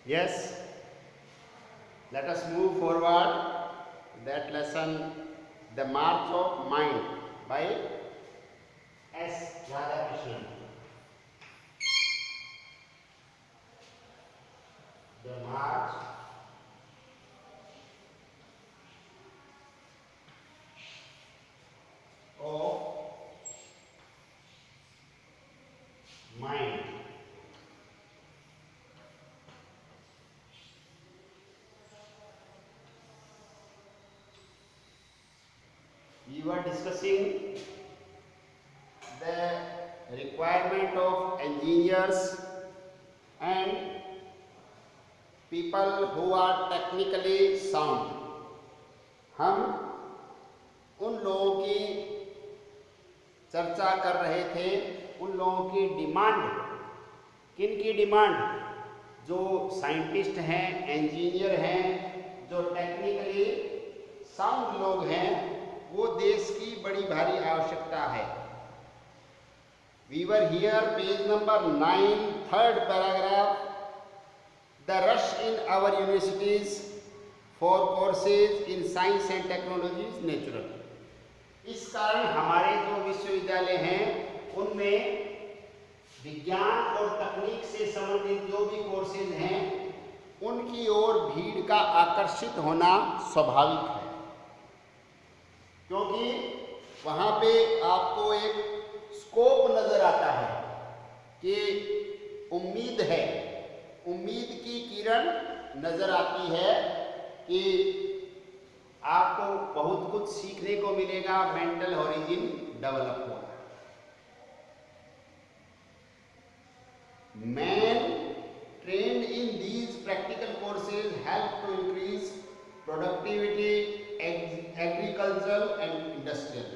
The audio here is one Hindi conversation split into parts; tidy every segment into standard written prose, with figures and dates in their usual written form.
Yes, let us move forward that lesson, The March of Mind by S. Radhakrishnan. The March of Mind. We were discussing the requirement of engineers and people who are technically sound. हम उन लोगों की चर्चा कर रहे थे, उन लोगों की डिमांड, किन की डिमांड? जो साइंटिस्ट हैं, इंजीनियर हैं, जो टेक्निकली साउंड लोग हैं, वो देश की बड़ी भारी आवश्यकता है। We were here, page number 9, third paragraph. The rush in our universities for courses in science and technology is natural. इस कारण हमारे जो विश्वविद्यालय हैं उनमें विज्ञान और तकनीक से संबंधित जो भी कोर्सेज हैं उनकी ओर भीड़ का आकर्षित होना स्वाभाविक है, क्योंकि वहाँ पे आपको एक स्कोप नज़र आता है कि उम्मीद है, उम्मीद की किरण नज़र आती है कि आपको बहुत कुछ सीखने को मिलेगा, मेंटल हॉरिजन डेवलप होगा। Men trained in these practical courses help to increase productivity, agricultural and industrial।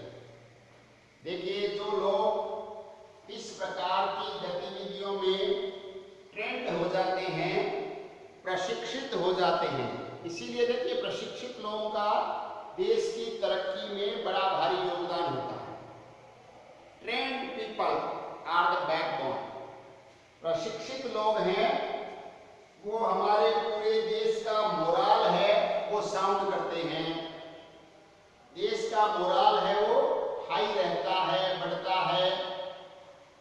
देखिए, जो लोग इस प्रकार की गतिविधियों में ट्रेंड हो जाते हैं, प्रशिक्षित हो जाते हैं, इसीलिए देखिए प्रशिक्षित लोगों का देश की तरक्की में बड़ा भारी योगदान होता है। Trained people are the backbone. प्रशिक्षित लोग हैं, वो हमारे पूरे देश का मोराल है, वो साउंड करते हैं। देश का मोराल है वो हाई रहता है, बढ़ता है।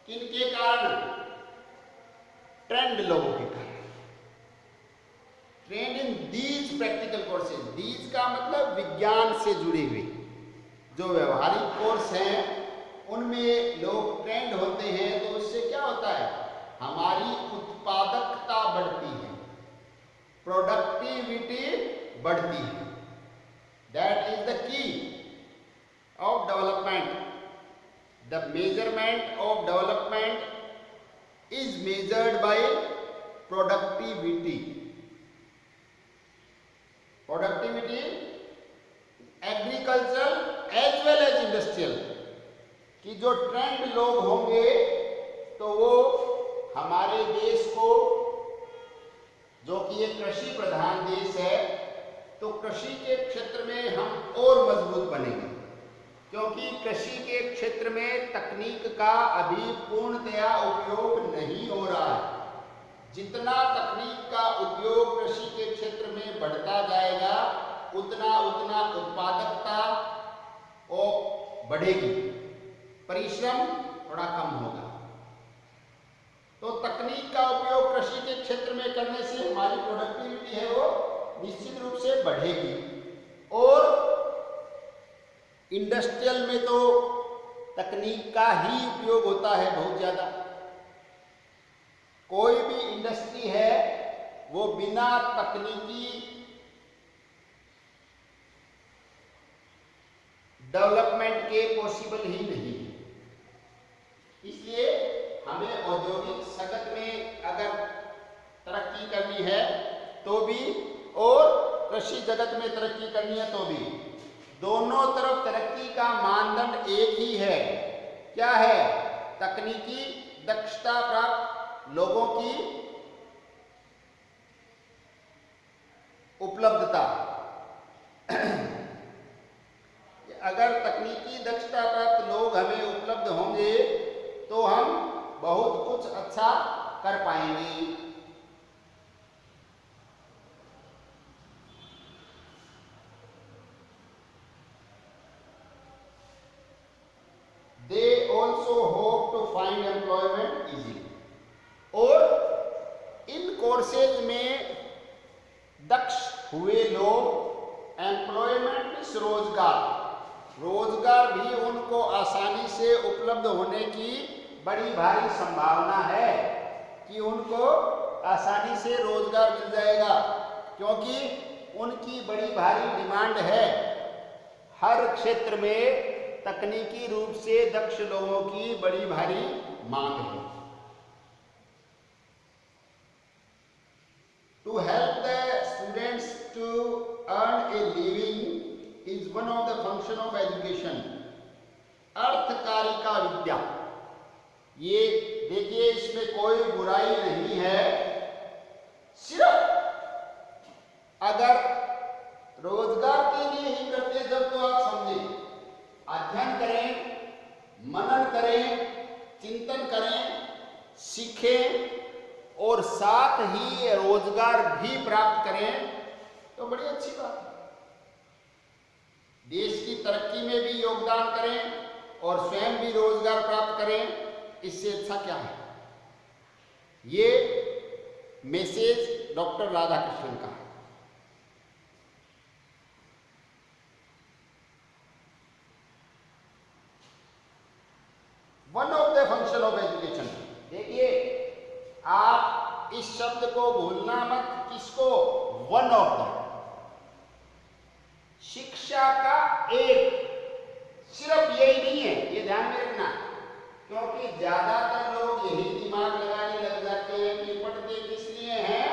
किनके कारण? ट्रेंड लोगों के कारण। Trend in these practical courses, these का मतलब विज्ञान से जुड़े हुए जो व्यवहारिक कोर्स हैं उनमें लोग ट्रेंड होते हैं, तो उससे क्या होता है? हमारी उत्पादकता बढ़ती है, प्रोडक्टिविटी बढ़ती है। That is the key of development. The measurement of development is measured by productivity. Productivity agriculture as well as industrial कि जो ट्रेंड लोग होंगे तो वो हमारे देश को, जो कि एक कृषि प्रधान देश है, तो कृषि के क्षेत्र में हम और मजबूत बनेंगे, क्योंकि कृषि के क्षेत्र में तकनीक का अभी पूर्णतया उपयोग नहीं हो रहा है। जितना तकनीक का उपयोग कृषि के क्षेत्र में बढ़ता जाएगा उतना उतना उत्पादकता और बढ़ेगी, परिश्रम थोड़ा कम होगा। तो तकनीक का उपयोग कृषि के क्षेत्र में करने से हमारी प्रोडक्टिविटी है वो निश्चित रूप से बढ़ेगी। और इंडस्ट्रियल में तो तकनीक का ही उपयोग होता है बहुत ज़्यादा। कोई भी इंडस्ट्री है वो बिना तकनीकी डेवलपमेंट के पॉसिबल ही नहीं है। इसलिए हमें औद्योगिक जगत में अगर तरक्की करनी है तो भी, और कृषि जगत में तरक्की करनी है तो भी, दोनों तरफ तरक्की का मानदंड एक ही है। क्या है? तकनीकी दक्षता प्राप्त लोगों की उपलब्धता। अगर तकनीकी दक्षता प्राप्त लोग हमें उपलब्ध होंगे तो हम बहुत कुछ अच्छा कर पाएंगे। also hope to find employment easily. और इन कोर्सेज में दक्ष हुए लोग एम्प्लॉयमेंट मीन्स रोजगार भी उनको आसानी से उपलब्ध होने की बड़ी भारी संभावना है कि उनको आसानी से रोजगार मिल जाएगा, क्योंकि उनकी बड़ी भारी डिमांड है। हर क्षेत्र में तकनीकी रूप से दक्ष लोगों की बड़ी भारी मांग है। To help the students to earn a living is one of the function of education. अर्थकारिका विद्या, ये देखिए इसमें कोई बुराई नहीं है। सिर्फ अगर रोजगार के लिए ही करते जब तो आप समझे, अध्ययन करें, मनन करें, चिंतन करें, सीखें और साथ ही रोजगार भी प्राप्त करें तो बड़ी अच्छी बात है। देश की तरक्की में भी योगदान करें और स्वयं भी रोजगार प्राप्त करें, इससे अच्छा क्या है। ये मैसेज डॉक्टर राधाकृष्णन का है। One of the function of education, देखिए आप इस शब्द को भूलना मत, किसको, वन ऑफ द, शिक्षा का एक, सिर्फ यही नहीं है, ये ध्यान में रखना, क्योंकि ज्यादातर लोग यही दिमाग लगाने लग जाते हैं कि पढ़ते किस लिए हैं,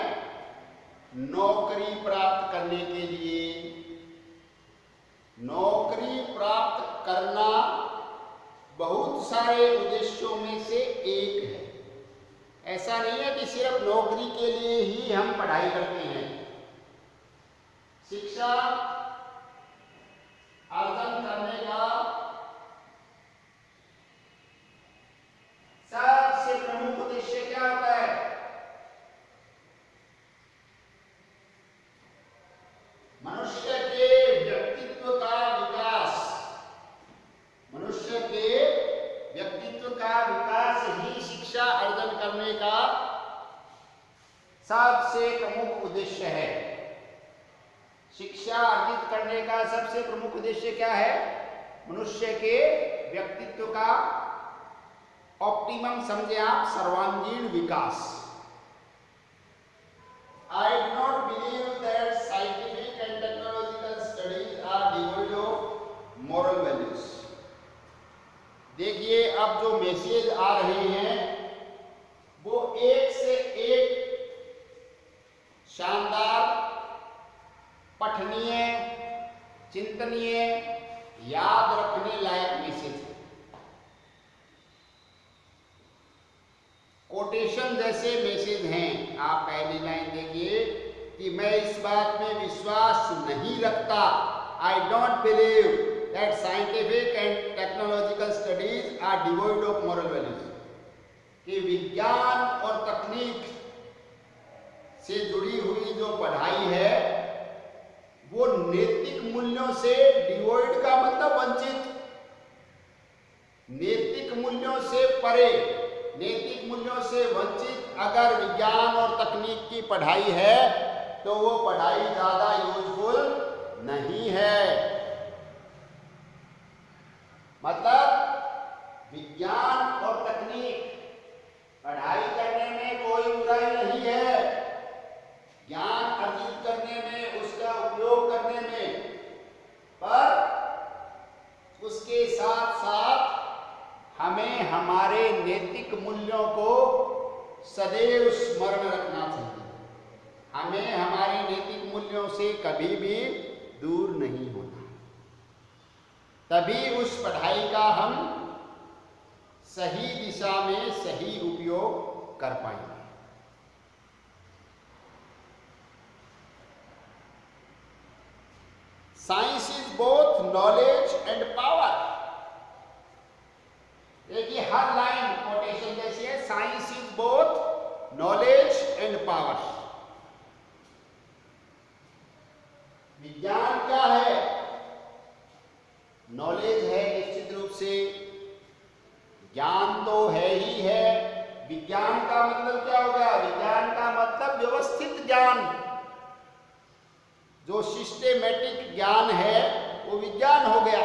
नौकरी प्राप्त करने के लिए। नौकरी प्राप्त करना बहुत सारे उद्देश्यों में से एक है। ऐसा नहीं है कि सिर्फ नौकरी के लिए ही हम पढ़ाई करते हैं। शिक्षा अर्जन करने का सबसे प्रमुख उद्देश्य क्या होता है, मनुष्य के व्यक्तित्व का विकास। मनुष्य के व्यक्तित्व का विकास ही शिक्षा अर्जन करने का सबसे प्रमुख उद्देश्य है। शिक्षा अर्जित करने का सबसे प्रमुख उद्देश्य क्या है, मनुष्य के व्यक्तित्व का ऑप्टिमम समझे आप, सर्वांगीण विकास। I do not believe that scientific and technological studies are devoid of moral values. देखिए अब जो मैसेज आ रहे हैं वो एक से एक शानदार, पठनीय, चिंतनीय, याद रखने लायक मैसेज है। कोटेशन जैसे मैसेज हैं। आप पहली लाइन देखिए कि मैं इस बात में विश्वास नहीं रखता, I don't believe that scientific and technological studies are devoid of moral values, कि विज्ञान और तकनीक से जुड़ी हुई जो पढ़ाई है वो नैतिक मूल्यों से डिवोइड का मतलब वंचित, नैतिक मूल्यों से परे, नैतिक मूल्यों से वंचित अगर विज्ञान और तकनीक की पढ़ाई है तो वो पढ़ाई ज्यादा यूजफुल नहीं है। मतलब विज्ञान और तकनीक पढ़ाई करने में कोई बुराई नहीं है, ज्ञान अर्जित करने में, उसका उपयोग करने में, पर उसके साथ साथ हमें हमारे नैतिक मूल्यों को सदैव स्मरण रखना चाहिए। हमें हमारे नैतिक मूल्यों से कभी भी दूर नहीं होना, तभी उस पढ़ाई का हम सही दिशा में सही उपयोग कर पाएंगे। Science is both knowledge and power. देखिए हर लाइन कोटेशन जैसी है, science is both knowledge and power. विज्ञान क्या है, नॉलेज है निश्चित रूप से, ज्ञान विज्ञान, जो सिस्टेमेटिक ज्ञान है वो विज्ञान हो गया।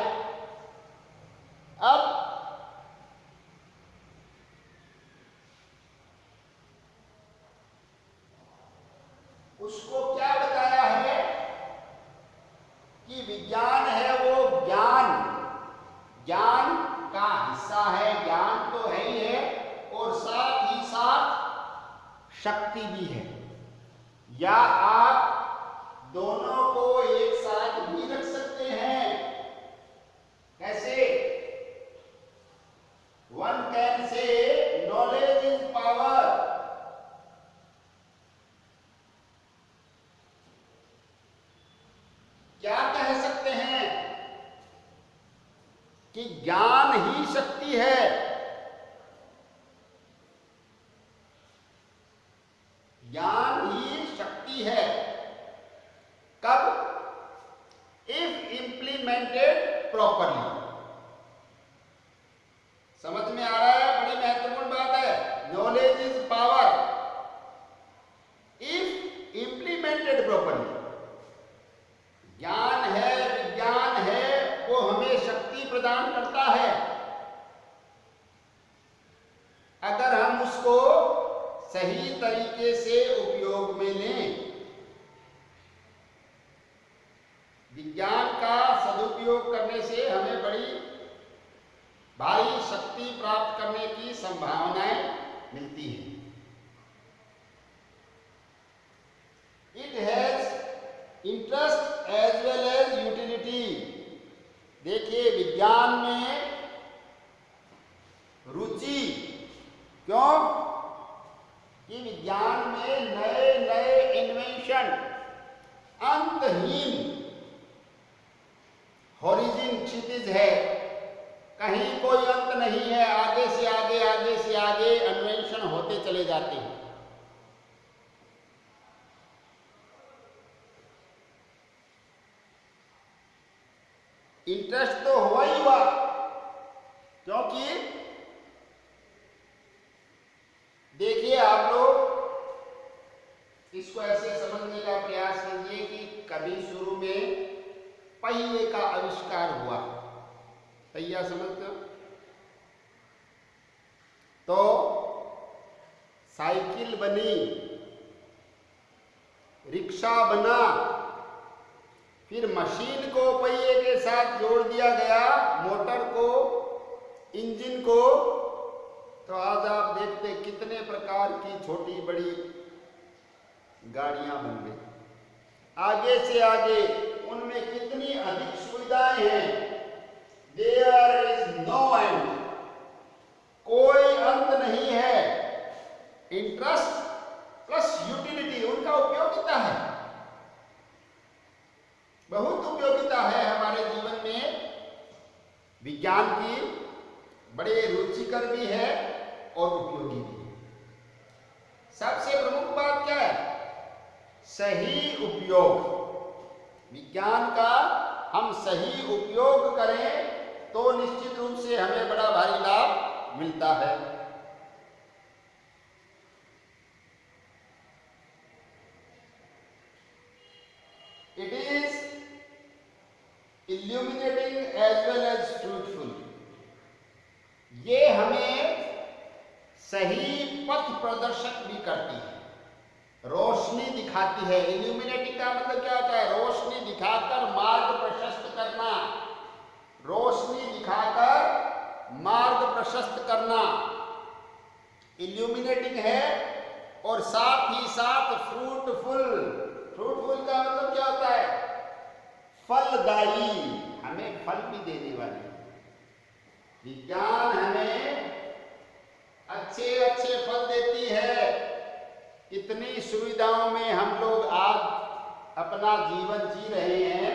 अब उसको क्या बताया है कि विज्ञान है वो ज्ञान, ज्ञान का हिस्सा है, ज्ञान तो है ही है और साथ ही साथ शक्ति भी है। या आप दोनों को एक साथ भी रख सकते हैं। कैसे? One can say knowledge is power. क्या कह सकते हैं कि ज्ञान ही शक्ति है। ज्ञान ही शक्ति है। कब? If implemented properly. समझ में आ रहा है? बड़ी महत्वपूर्ण बात है। Knowledge is power if implemented properly. ज्ञान है, विज्ञान है, वो हमें शक्ति प्रदान करता है अगर हम उसको सही तरीके से उपयोग में लें। विज्ञान का सदुपयोग करने से हमें बड़ी भारी शक्ति प्राप्त करने की संभावनाएं मिलती हैं। It has interest as well as utility. देखिए, विज्ञान में रुचि, क्यों? कि विज्ञान में नए नए इन्वेंशन, अंतहीन हॉरिजन, क्षितिज है, कहीं कोई अंत नहीं है। आगे से आगे, आगे से आगे इन्वेंशन होते चले जाते हैं। इंटरेस्ट तो हुआ ही हुआ, क्योंकि देखिए, आप लोग इसको ऐसे समझने का प्रयास कीजिए कि कभी शुरू में पहिए का आविष्कार हुआ। पहिया समझते हो? तो साइकिल बनी, रिक्शा बना, फिर मशीन को पहिए के साथ जोड़ दिया गया, मोटर को, इंजन को। तो आज आप देखते कितने प्रकार की छोटी बड़ी गाड़ियां बन गई। आगे से आगे उनमें कितनी अधिक सुविधाएं हैं। देयर इज नो एंड, कोई अंत नहीं है। इंटरेस्ट प्लस यूटिलिटी, उनका उपयोगिता है, बहुत उपयोगिता है हमारे जीवन में। विज्ञान की बड़े रुचिकर भी है और उपयोगी भी है। सबसे प्रमुख बात क्या है? सही उपयोग। विज्ञान का हम सही उपयोग करें तो निश्चित रूप से हमें बड़ा भारी लाभ मिलता है। It is illuminating as well as fruitful। ये हमें सही पथ प्रदर्शक भी करती है, रोशनी दिखाती है। इल्यूमिनेटिंग का मतलब क्या होता है? रोशनी दिखाकर मार्ग प्रशस्त करना, रोशनी दिखाकर मार्ग प्रशस्त करना इल्यूमिनेटिंग है। और साथ ही साथ फ्रूटफुल, फ्रूटफुल का मतलब क्या होता है? फलदायी, हमें फल भी देने वाली। विज्ञान हमें अच्छे अच्छे फल देती है। इतनी सुविधाओं में हम लोग आज अपना जीवन जी रहे हैं,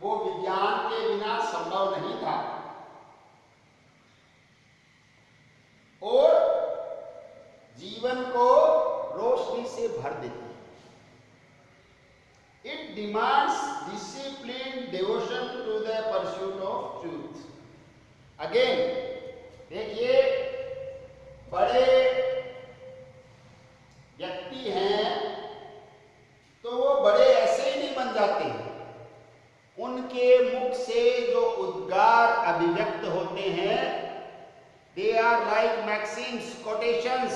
वो विज्ञान के बिना संभव नहीं था। और जीवन को रोशनी से भर देती है। It demands disciplined devotion to the pursuit of truth. Again, देखिए, बड़े व्यक्ति हैं मैक्सिम्स, कोटेशंस,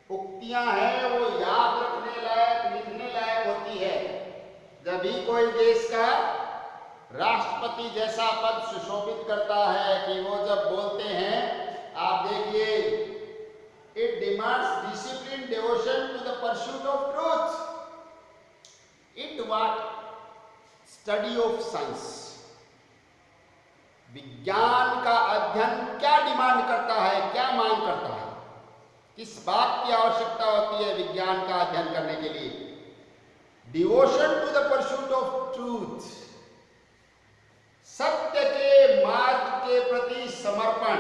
उक्तियां हैं वो याद रखने लायक, लिखने लायक होती है। जब भी कोई देश का राष्ट्रपति जैसा पद सुशोभित करता है कि वो जब बोलते हैं, आप देखिए, it demands discipline, devotion to the pursuit of truth, it what study of science. विज्ञान का अध्ययन क्या डिमांड करता है, क्या मांग करता है, किस बात की आवश्यकता होती है विज्ञान का अध्ययन करने के लिए? Devotion to the pursuit of truth, सत्य के मार्ग के प्रति समर्पण,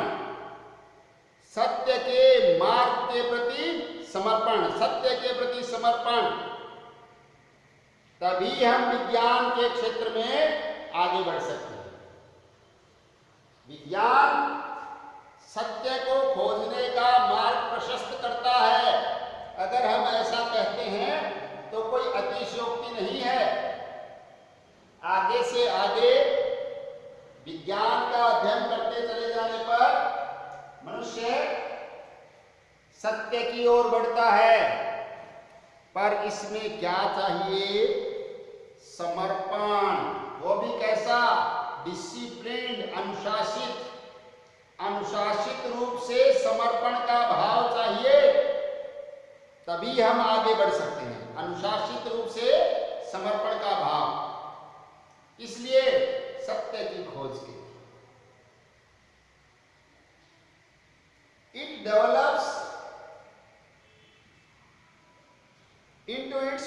सत्य के मार्ग के प्रति समर्पण, सत्य के प्रति समर्पण। तभी हम विज्ञान के क्षेत्र में आगे बढ़ सकते हैं। विज्ञान सत्य को खोजने का मार्ग प्रशस्त करता है। अगर हम ऐसा कहते हैं तो कोई अतिशयोक्ति नहीं है। आगे से आगे विज्ञान का अध्ययन करते चले जाने पर मनुष्य सत्य की ओर बढ़ता है, पर इसमें क्या चाहिए? समर्पण। वो भी कैसा? डिसिप्लिन, अनुशासित, अनुशासित रूप से समर्पण का भाव चाहिए, तभी हम आगे बढ़ सकते हैं। अनुशासित रूप से समर्पण का भाव, इसलिए सत्य की खोज के it develops into its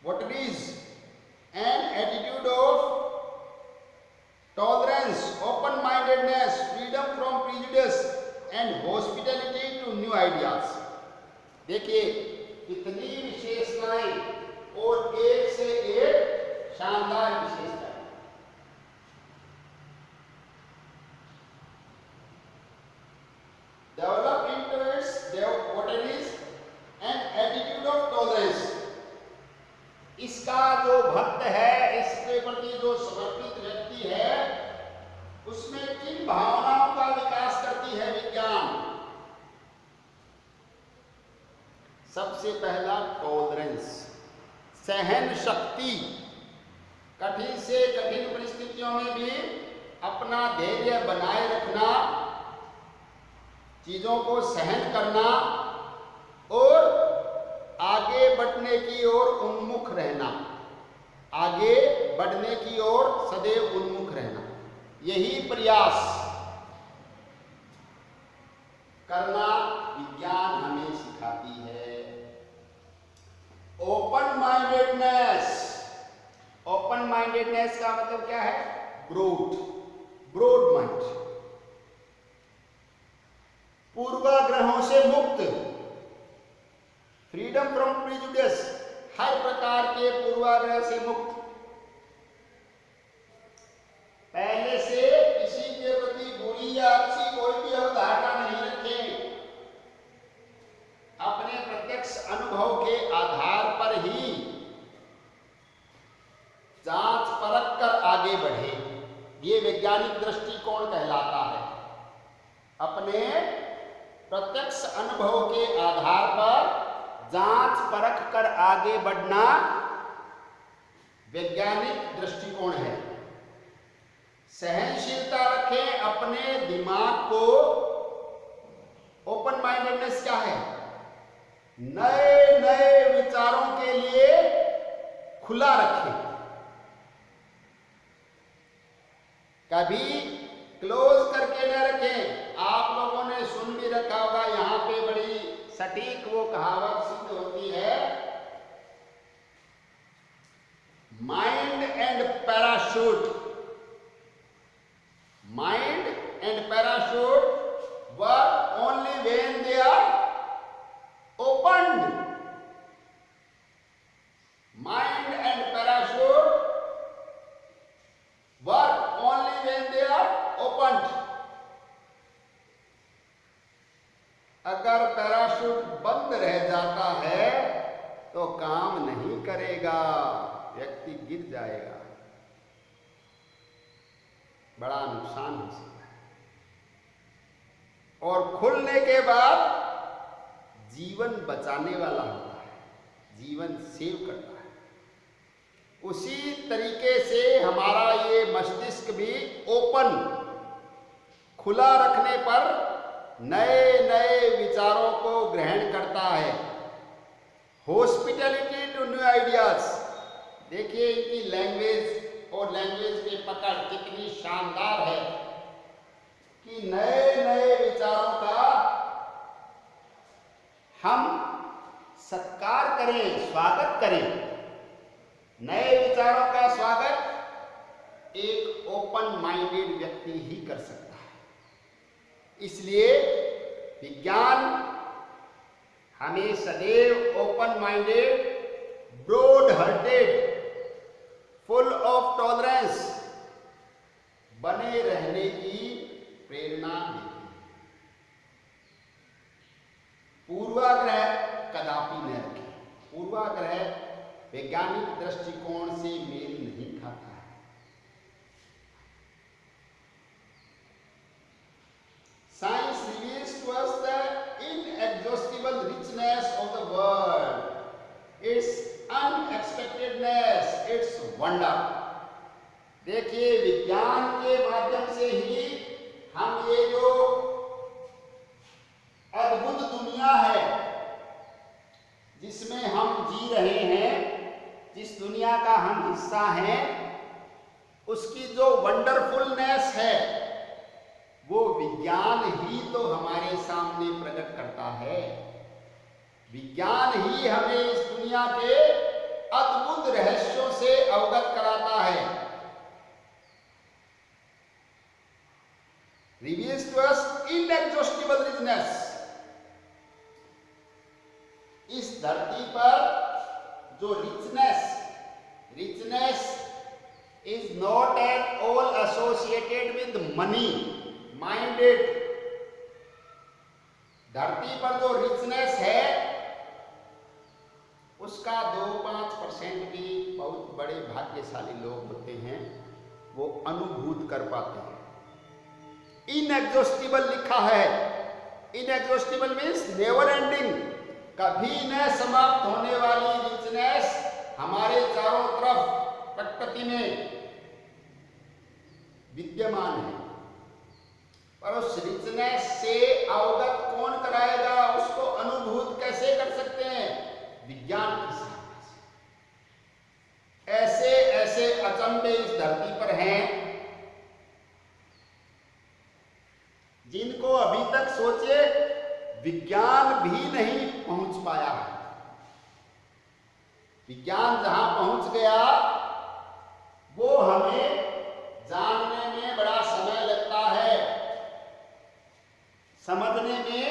votaries an attitude of tolerance, open-mindedness, freedom from prejudice and hospitality to new ideas। देखिए कितनी विशेषताएं और एक से एक शानदार विशेषताएं। Develop into its votaries an attitude of tolerance। इसका जो भक्त है, इसके प्रति जो समर्पित व्यक्ति है, उसमें किन भावनाओं का विकास करती है विज्ञान? सबसे पहला टॉलरेंस, सहन शक्ति। कठिन से कठिन परिस्थितियों में भी अपना धैर्य बनाए रखना, चीजों को सहन करना और आगे बढ़ने की ओर उन्मुख रहना, आगे बढ़ने की ओर सदैव उन्मुख रहना, यही प्रयास करना विज्ञान हमें सिखाती है। ओपन माइंडेडनेस, ओपन माइंडेडनेस का मतलब क्या है? ब्रॉड, ब्रॉड माइंड, पूर्वाग्रहों से मुक्त, फ्रीडम फ्रॉम प्रिजुडिस, हर प्रकार के पूर्वाग्रह से मुक्त, पहले से किसी के प्रति बुरी या अच्छी कोई भी अवधारणा नहीं रखें, अपने प्रत्यक्ष अनुभव के आधार पर ही जांच परख कर आगे बढ़े। ये वैज्ञानिक दृष्टिकोण कहलाता है। अपने प्रत्यक्ष अनुभव के आधार पर जांच परख कर आगे बढ़ना वैज्ञानिक दृष्टिकोण है। सहनशीलता रखें, अपने दिमाग को, ओपन माइंडेडनेस क्या है? नए नए विचारों के लिए खुला रखें, कभी क्लोज करके न रखें। आप लोगों ने सुन भी रखा होगा, यहाँ पे बड़ी सटीक वो कहावत सिद्ध होती है, mind and parachute, mind and parachute work only when they are opened. Mind and parachute work only when they are opened. अगर पैराशूट बंद रह जाता है तो काम नहीं करेगा, व्यक्ति गिर जाएगा, बड़ा नुकसान हो सकता है। और खुलने के बाद जीवन बचाने वाला होता है, जीवन सेव करता है। उसी तरीके से हमारा ये मस्तिष्क भी ओपन, खुला रखने पर नए नए विचारों को ग्रहण करता है। Hospitality to new ideas. देखिए इनकी लैंग्वेज और लैंग्वेज की पकड़ कितनी शानदार है कि नए नए विचारों का हम सत्कार करें, स्वागत करें। नए विचारों का स्वागत एक ओपन माइंडेड व्यक्ति ही कर सकता है। इसलिए विज्ञान हमें सदैव open minded, broad hearted, full of tolerance बने रहने की प्रेरणा देती है। पूर्वाग्रह कदापि न रखें। पूर्वाग्रह वैज्ञानिक दृष्टिकोण से मेल नहीं खाता है। Science reveals to us the inexhaustible richness of the world, its unexpectedness, its wonder. देखिए विज्ञान के माध्यम से ही हम ये जो अद्भुत दुनिया है जिसमें हम जी रहे हैं, जिस दुनिया का हम हिस्सा हैं, उसकी जो वंडरफुलनेस है वो विज्ञान ही तो हमारे सामने प्रकट करता है। विज्ञान ही हमें इस दुनिया के अद्भुत रहस्यों से अवगत कराता है। Reveals to us inexhaustible richness। इस धरती पर जो richness is not at all associated with money minded। धरती पर जो richness है उसका 2-5% भी बहुत बड़े भाग्यशाली लोग होते हैं, वो अनुभूत कर पाते हैं। इनएग्जॉस्टिबल लिखा है। इनएग्जॉस्टिबल मीन्स नेवर एंडिंग, कभी न समाप्त होने वाली रिचनेस हमारे चारों तरफ प्रकृति में विद्यमान है। पर उस रिचनेस से अवगत कौन कराएगा, उसको अनुभूत कैसे कर सकते हैं? विज्ञान की सहायता से। ऐसे ऐसे अचंभे इस धरती पर हैं जिनको अभी तक सोचे विज्ञान भी नहीं पहुंच पाया है। विज्ञान जहां पहुंच गया वो हमें जानने में बड़ा समय लगता है, समझने में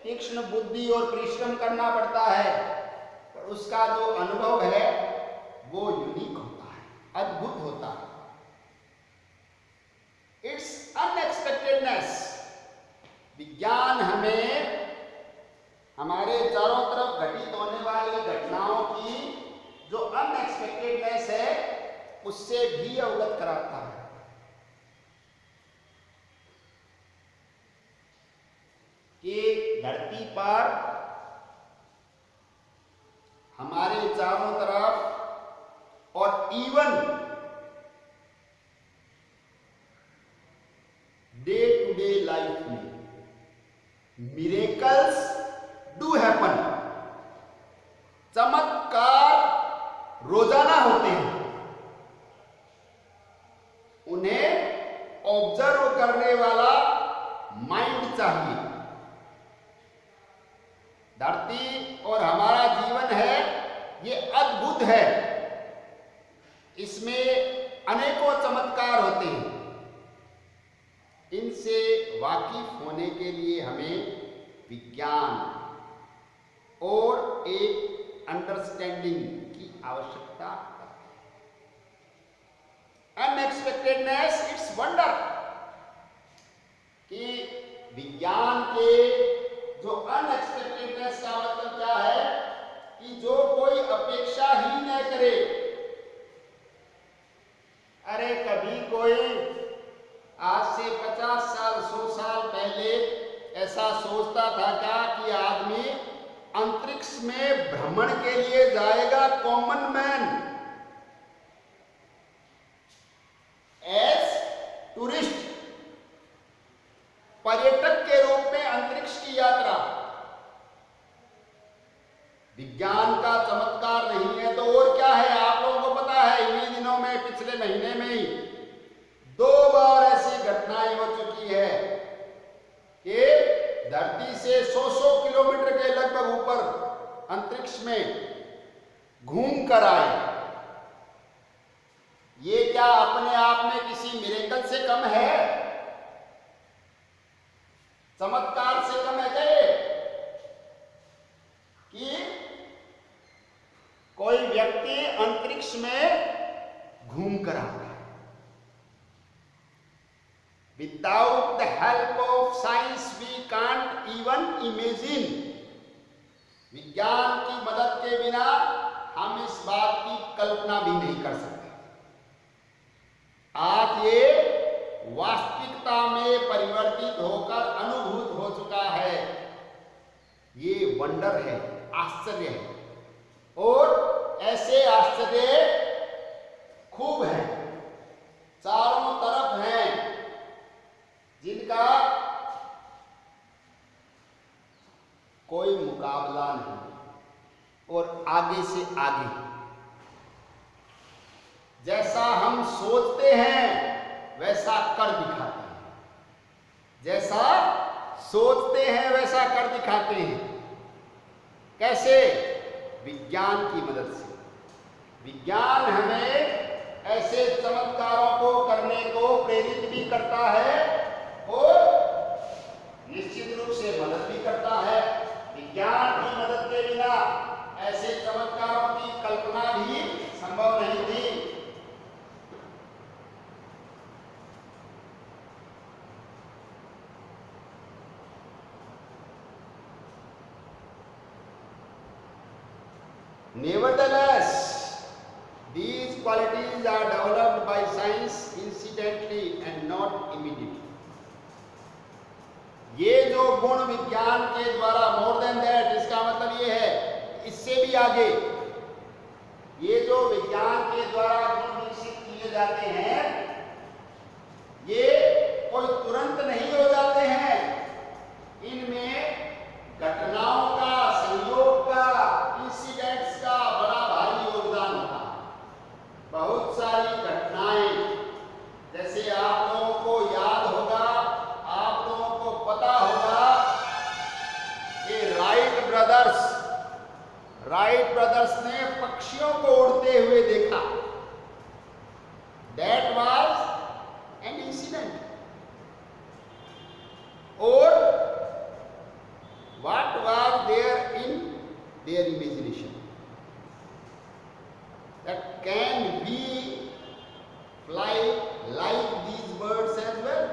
तीक्ष्ण बुद्धि और परिश्रम करना पड़ता है, पर उसका जो अनुभव है वो यूनिक होता है, अद्भुत होता है। इट्स अनएक्सपेक्टेडनेस। विज्ञान हमें हमारे चारों तरफ घटित होने वाली घटनाओं की जो अनएक्सपेक्टेडनेस है उससे भी अवगत कराता है। कि धरती पर हमारे चारों तरफ और even day to day life में मिरेकल्स डू हैपन। चमत्कार रोजाना होते हैं। उन्हें ऑब्जर्व करने वाला माइंड चाहिए। धरती और हमारा जीवन है ये अद्भुत है, इसमें अनेकों चमत्कार होते हैं। इनसे वाकिफ होने के लिए हमें विज्ञान और एक अंडरस्टैंडिंग की आवश्यकता है। अनएक्सपेक्टेडनेस इट्स वंडर। कि विज्ञान के जो अनएक्सपेक्टेडनेस का मतलब क्या है कि जो कोई अपेक्षा ही न करे। अरे कभी कोई आज से 50 साल 100 साल पहले में भ्रमण के लिए जाएगा कॉमन मैन एज टूरिस्ट, पर्यटक के रूप में अंतरिक्ष की यात्रा। विज्ञान का चमत्कार नहीं है तो और क्या है? आप लोगों को पता है इन्हीं दिनों में, पिछले महीने में ही 2 बार ऐसी घटनाएं हो चुकी है कि धरती से 100 किलोमीटर के लगभग ऊपर अंतरिक्ष में घूम कर आए। ये क्या अपने आप में किसी मिरेकल से कम है? चमत्कार से कम है क्या ये? कि कोई व्यक्ति अंतरिक्ष में घूम कर आता है। Without the help of science we can't even imagine. विज्ञान की मदद के बिना हम इस बात की कल्पना भी नहीं कर सकते। आज ये वास्तविकता में परिवर्तित होकर अनुभूत हो चुका है। ये वंडर है, आश्चर्य है, और ऐसे आश्चर्य खूब हैं, चारों तरफ हैं, जिनका कोई मुकाबला नहीं और आगे से आगे। जैसा हम सोचते हैं वैसा कर दिखाते हैं, जैसा सोचते हैं वैसा कर दिखाते हैं। कैसे? विज्ञान की मदद से। विज्ञान हमें ऐसे चमत्कारों को करने को प्रेरित भी करता है और निश्चित रूप से मदद भी करता है। विज्ञान की मदद के बिना ऐसे चमत्कारों की कल्पना भी संभव नहीं थी। Nevertheless, these qualities are developed by science incidentally and not immediately. ये जो गुण विज्ञान के द्वारा, मोर देन दैट, इसका मतलब ये है इससे भी आगे, ये जो विज्ञान के द्वारा गुण विकसित किए जाते हैं ये कोई तुरंत नहीं हो जाते हैं। इनमें घटनाओं का, संयोग का, इंसिडेंट्स का बड़ा भारी योगदान होता है। बहुत सारी घटनाएं, जैसे आप लोगों को याद होगा, आप लोगों को पता होगा कि राइट ब्रदर्स ने पक्षियों को उड़ते हुए देखा। That was an incident. और what was there in their imagination? That can we fly like these birds as well?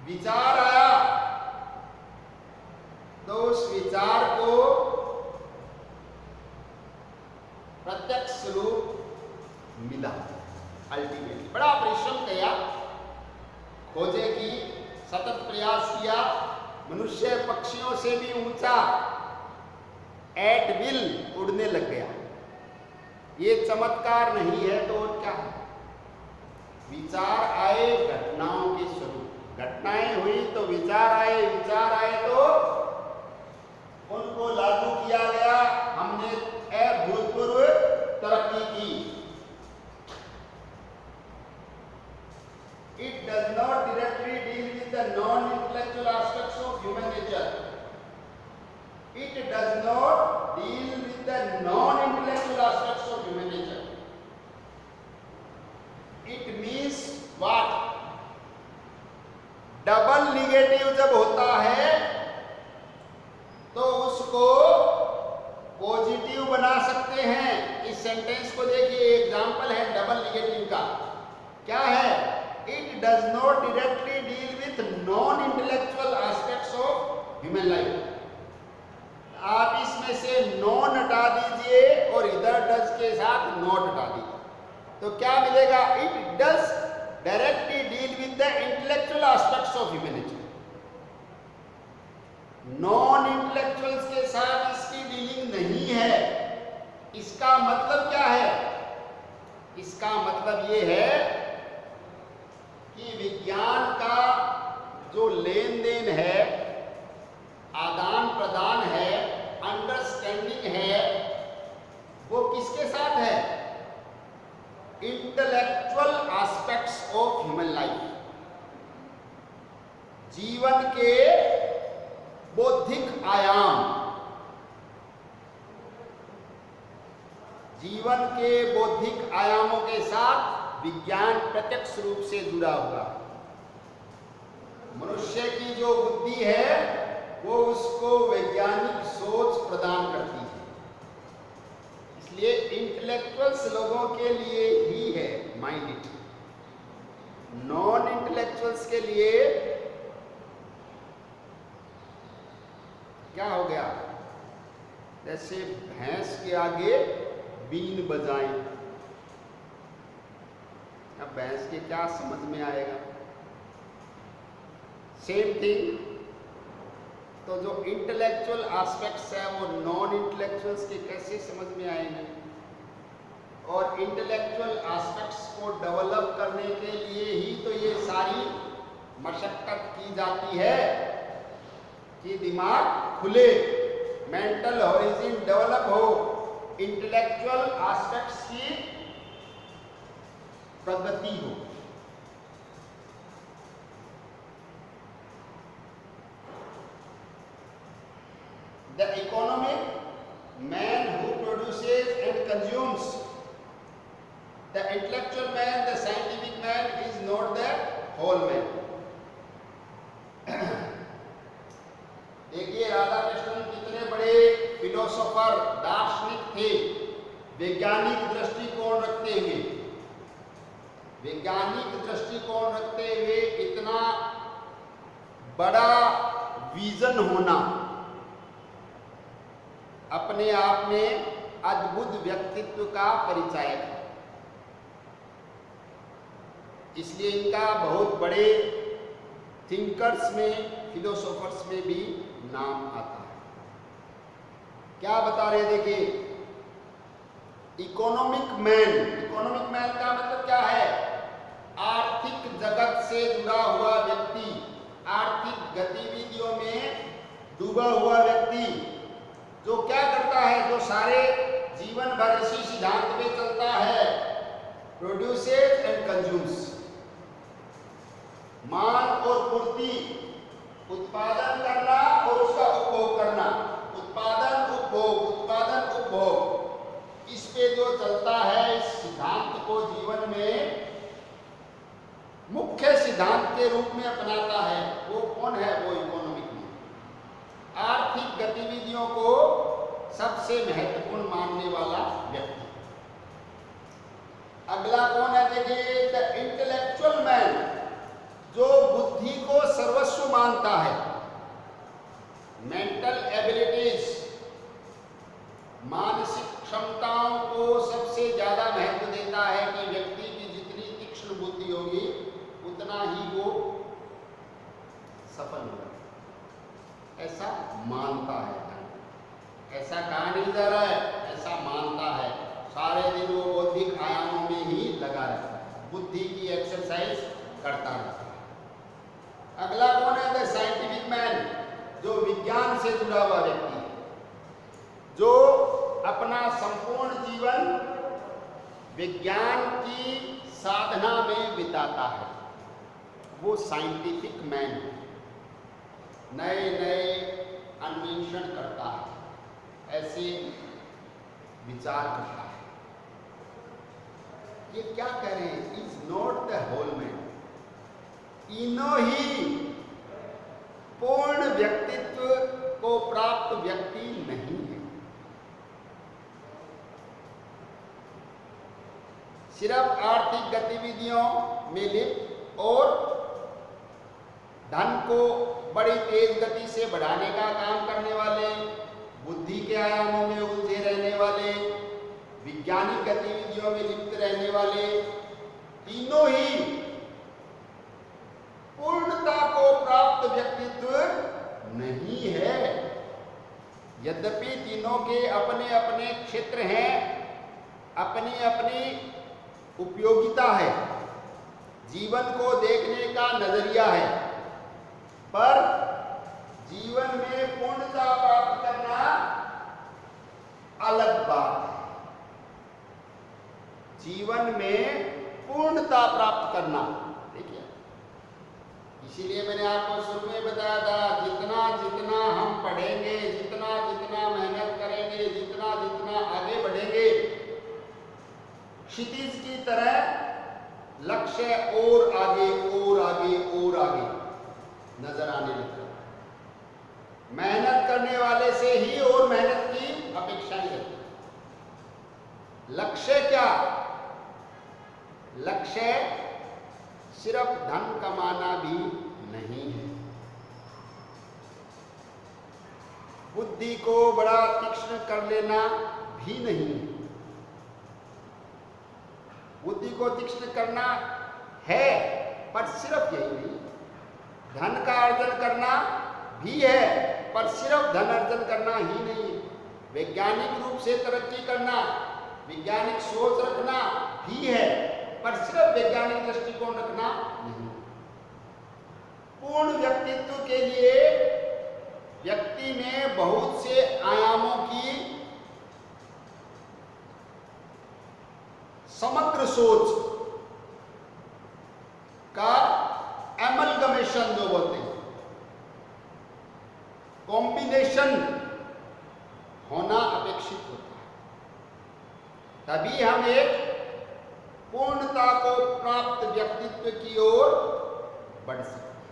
विचार आया तो उस विचार को प्रत्यक्ष रूप मिला। अल्टीमेटली बड़ा परिश्रम किया, खोजे की सतत प्रयास किया, मनुष्य पक्षियों से भी ऊंचा एट विल उड़ने लग गया। ये चमत्कार नहीं है तो और क्या है? विचार आए घटनाओं के स्वरूप, घटनाएं हुई तो विचार आए, विचार आए तो उनको लागू किया गया। हमने अभूतपूर्व तरक्की की। It does not directly deal with the non-intellectual aspects of human nature. It does not deal with the non-intellectual aspects of human nature. It means what? Double negative जब होता है तो उसको पॉजिटिव बना सकते हैं। इस सेंटेंस को देखिए, एग्जाम्पल है डबल निगेटिव का। क्या है? It does not directly deal with non-intellectual aspects of human life. आप इसमें से non हटा दीजिए और इधर does के साथ not हटा दीजिए, तो क्या मिलेगा? It does directly deal with the intellectual aspects of human nature. Non intellectuals के साथ इसकी डीलिंग नहीं है। इसका मतलब क्या है? इसका मतलब ये है कि विज्ञान का जो लेन देन है, आदान प्रदान है, अंडरस्टैंडिंग है, वो किसके साथ है? Intellectual aspects of human life, जीवन के बौद्धिक आयाम, जीवन के बौद्धिक आयामों के साथ विज्ञान प्रत्यक्ष रूप से जुड़ा हुआ। मनुष्य की जो बुद्धि है वो उसको वैज्ञानिक सोच प्रदान करती है। इसलिए इंटेलेक्चुअल्स लोगों के लिए ही है माइंड। नॉन इंटेलेक्चुअल्स के लिए क्या हो गया? जैसे भैंस के आगे बीन बजाएं। अब भैंस के क्या समझ में आएगा? Same thing. तो जो इंटेलेक्चुअल एस्पेक्ट्स है वो नॉन इंटेलेक्चुअल्स के कैसे समझ में आएंगे? और इंटेलेक्चुअल एस्पेक्ट्स को डेवलप करने के लिए ही तो ये सारी मशक्कत की जाती है कि दिमाग खुले, मेंटल हॉरिजन डेवलप हो, इंटेलेक्चुअल एस्पेक्ट्स की प्रगति हो। The economic man who produces and consumes, the intellectual man, the scientific man is not the whole man. देखिए राधा कृष्णन कितने बड़े फिलोसोफर, दार्शनिक थे, वैज्ञानिक दृष्टिकोण रखते हुए। वैज्ञानिक दृष्टिकोण रखते हुए इतना बड़ा विजन होना अपने आप में अद्भुत व्यक्तित्व का परिचायक है। इसलिए इनका बहुत बड़े थिंकर्स में, फिलोसोफर्स में भी नाम आता है। क्या बता रहे? देखिए, इकोनॉमिक मैन। इकोनॉमिक मैन का मतलब क्या है? आर्थिक जगत से जुड़ा हुआ व्यक्ति, आर्थिक गतिविधियों में डूबा हुआ व्यक्ति, जो क्या करता है, जो सारे जीवन भर इसी सिद्धांत पे चलता है, प्रोड्यूसेस एंड कंज्यूम्स। मांग और पूर्ति, उत्पादन करना और उसका उपभोग करना, उत्पादन उपभोग, उत्पादन उपभोग, इस पे जो चलता है, इस सिद्धांत को जीवन में मुख्य सिद्धांत के रूप में अपनाता है, वो कौन है? वो इकोनॉमिक में आर्थिक गतिविधियों को सबसे महत्वपूर्ण मानने वाला व्यक्ति। अगला कौन है? देखिए, द इंटेलेक्चुअल मैन, जो बुद्धि को सर्वस्व मानता है, मेंटल एबिलिटीज, मानसिक क्षमताओं को सबसे ज्यादा महत्व देता है कि व्यक्ति की जितनी तीक्ष्ण बुद्धि होगी उतना ही वो सफल होगा, ऐसा मानता है। ऐसा कहा नहीं जा रहा है, ऐसा मानता है। सारे दिन वो बौद्धिक आयामों में ही लगा रहता है, बुद्धि की एक्सरसाइज करता रहता है। अगला कौन है? द साइंटिफिक मैन, जो विज्ञान से जुड़ा हुआ व्यक्ति, जो अपना संपूर्ण जीवन विज्ञान की साधना में बिताता है, वो साइंटिफिक मैन है। नए नए अन्वेषण करता है, ऐसे विचार करता है। ये क्या कह रहे हैं? Is not the whole man. तीनों ही पूर्ण व्यक्तित्व को प्राप्त व्यक्ति नहीं है। सिर्फ आर्थिक गतिविधियों में लिप्त और धन को बड़ी तेज गति से बढ़ाने का काम करने वाले, बुद्धि के आयामों में उलझे रहने वाले, वैज्ञानिक गतिविधियों में लिप्त रहने वाले, तीनों ही पूर्णता को प्राप्त व्यक्तित्व नहीं है। यद्यपि तीनों के अपने अपने क्षेत्र हैं, अपनी अपनी उपयोगिता है, जीवन को देखने का नजरिया है, पर जीवन में पूर्णता प्राप्त करना अलग बात है। जीवन में पूर्णता प्राप्त करना, देखिए, इसीलिए मैंने आपको शुरू में बताया था, जितना जितना हम पढ़ेंगे, जितना जितना मेहनत करेंगे, जितना जितना आगे बढ़ेंगे, क्षितिज की तरह लक्ष्य और आगे और आगे और आगे नजर आने लगता है। मेहनत करने वाले से ही और मेहनत की अपेक्षा नहीं रहती। लक्ष्य क्या? लक्ष्य सिर्फ धन कमाना भी नहीं है। बुद्धि को बड़ा तीक्ष्ण कर लेना भी नहीं है। बुद्धि को तीक्ष्ण करना है, पर सिर्फ यही नहीं। धन का अर्जन करना भी है, पर सिर्फ धन अर्जन करना ही नहीं है। वैज्ञानिक रूप से तरक्की करना, वैज्ञानिक सोच रखना भी है, पर सिर्फ वैज्ञानिक दृष्टिकोण रखना नहीं। पूर्ण व्यक्तित्व के लिए व्यक्ति में बहुत से आयामों की समग्र सोच का एमलगमेशन जो बोलते हैं, कॉम्बिनेशन होना अपेक्षित होता है। तभी हम एक पूर्णता को प्राप्त व्यक्तित्व की ओर बढ़ सकते हैं,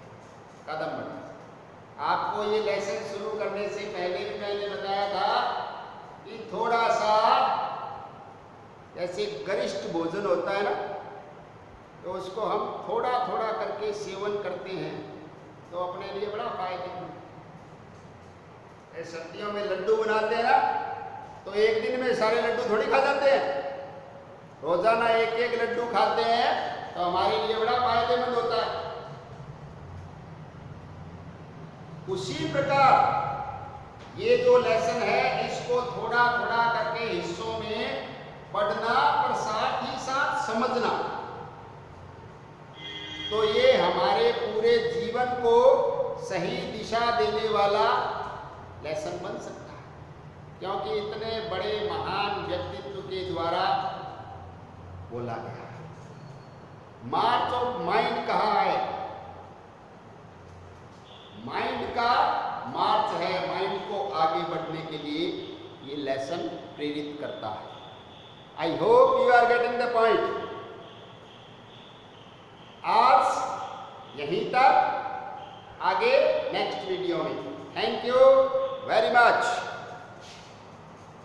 कदम बढ़ सकते हैं। आपको ये लेसन शुरू करने से पहले भी मैंने बताया था कि थोड़ा सा जैसे गरिष्ठ भोजन होता है ना, तो उसको हम थोड़ा थोड़ा करके सेवन करते हैं तो अपने लिए बड़ा फायदेमंद। सर्दियों में लड्डू बनाते हैं ना, तो एक दिन में सारे लड्डू थोड़ी खा जाते हैं। रोजाना एक एक लड्डू खाते हैं तो हमारे लिए बड़ा फायदेमंद होता है। उसी प्रकार ये जो लेसन है, इसको थोड़ा थोड़ा करके हिस्सों में पढ़ना और साथ ही साथ समझना, तो ये हमारे पूरे जीवन को सही दिशा देने वाला लेसन बन सकता है। क्योंकne इतने बड़े महान व्यक्तित्व के द्वारा बोला गया है। मार्च ऑफ माइंड कहा है, माइंड का मार्च है, माइंड को आगे बढ़ने के लिए ये लेसन प्रेरित करता है। I hope you are getting the point. आज यहीं तक, आगे नेक्स्ट वीडियो में। Thank you very much.